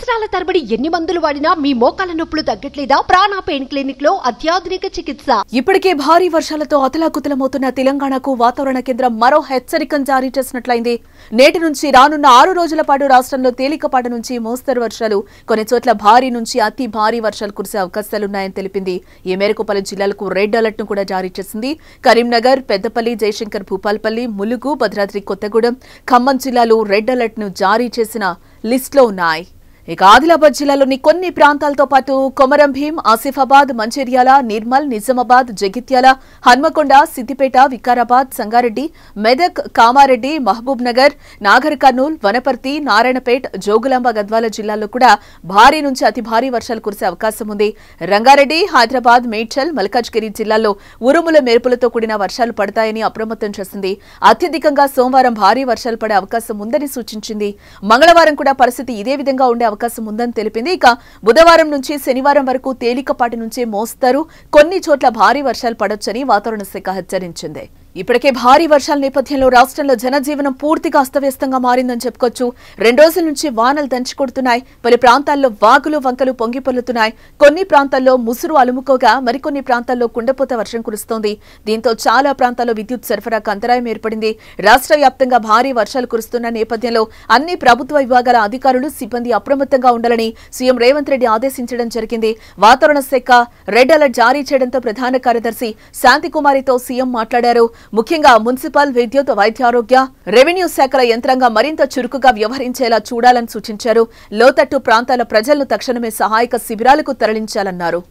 సంవత్సరాల తరబడి ఎన్ని మందులు వాడినా మీ మోకాల నొప్పులు తగ్గట్లేదా? ప్రాణ పెయిన్ క్లినిక్ లో అత్యాధునిక చికిత్స. ఇప్పటికే భారీ వర్షాలతో అతలాకుతలమవుతున్న తెలంగాణకు వాతావరణ కేంద్రం మరో హెచ్చరికను జారీ చేసినట్లయింది. నేటి నుంచి రానున్న 6 రోజుల పాటు రాష్ట్రంలో తేలికపాటి నుంచి మోస్తరు వర్షాలు, కొన్ని చోట్ల భారీ నుంచి అతి భారీ వర్షాలు కురిసే అవకాశాలున్నాయని తెలిపింది. ఈ మేరకు పలు జిల్లాలకు రెడ్ అలర్ట్ ను కూడా జారీ చేసింది. కరీంనగర్, పెద్దపల్లి, జయశంకర్ భూపాల్పల్లి, ములుగు, భద్రాద్రి కొత్తగూడెం, ఖమ్మం జిల్లాలు రెడ్ అలర్ట్ ను జారీ చేసిన లిస్టులో ఉన్నాయి. ఇక ఆదిలాబాద్ జిల్లాలోని కొన్ని ప్రాంతాలతో పాటు కొమరం భీం, ఆసిఫాబాద్, మంచిర్యాల, నిర్మల్, నిజామాబాద్, జగిత్యాల, హన్మకొండ, సిద్దిపేట, వికారాబాద్, సంగారెడ్డి, మెదక్, కామారెడ్డి, మహబూబ్ నగర్, నాగర్ కర్నూల్, వనపర్తి, నారాయణపేట్, జోగులాంబ, గద్వాల జిల్లాల్లో కూడా భారీ నుంచి అతి భారీ వర్షాలు కురిసే అవకాశం ఉంది. రంగారెడ్డి, హైదరాబాద్, మేడ్చల్, మల్కాజ్గిరి జిల్లాల్లో ఉరుముల మెరుపులతో కూడిన వర్షాలు పడతాయని అప్రమత్తం చేసింది. అత్యధికంగా సోమవారం భారీ వర్షాలు పడే అవకాశం ఉందని సూచించింది. మంగళవారం కూడా పరిస్థితి ఇదే విధంగా ఉండే అవకాశం ఉందని తెలిపింది. ఇక బుధవారం నుంచి శనివారం వరకు తేలికపాటి నుంచి మోస్తారు, కొన్ని చోట్ల భారీ వర్షాలు పడొచ్చని వాతావరణ శాఖ హెచ్చరించింది. ఇప్పటికే భారీ వర్షాల నేపథ్యంలో రాష్ట్రంలో జనజీవనం పూర్తిగా అస్తవ్యస్తంగా మారిందని చెప్పుకోవచ్చు. 2 రోజుల నుంచి వానలు దంచుకొడుతున్నాయి. పలు ప్రాంతాల్లో వాగులు, వంకలు పొంగిపొర్లుతున్నాయి. కొన్ని ప్రాంతాల్లో ముసురు అలుముకోగా మరికొన్ని ప్రాంతాల్లో కుండపోత వర్షం కురుస్తోంది. దీంతో చాలా ప్రాంతాల్లో విద్యుత్ సరఫరాకు అంతరాయం ఏర్పడింది. రాష్ట్ర వ్యాప్తంగా భారీ వర్షాలు కురుస్తున్న నేపథ్యంలో అన్ని ప్రభుత్వ విభాగాల అధికారులు, సిబ్బంది అప్రమత్తంగా ఉండాలని సీఎం రేవంత్ రెడ్డి ఆదేశించడం జరిగింది. వాతావరణ శాఖ రెడ్ అలర్ట్ జారీ చేయడంతో ప్రధాన కార్యదర్శి శాంతికుమారితో సీఎం మాట్లాడారు. ముఖ్యంగా మున్సిపల్, విద్యుత్, వైద్యారోగ్య, రెవెన్యూ శాఖల యంత్రాంగం మరింత చురుకుగా వ్యవహరించేలా చూడాలని సూచించారు. లోతట్టు ప్రాంతాల ప్రజలను తక్షణమే సహాయక శిబిరాలకు తరలించాలన్నారు.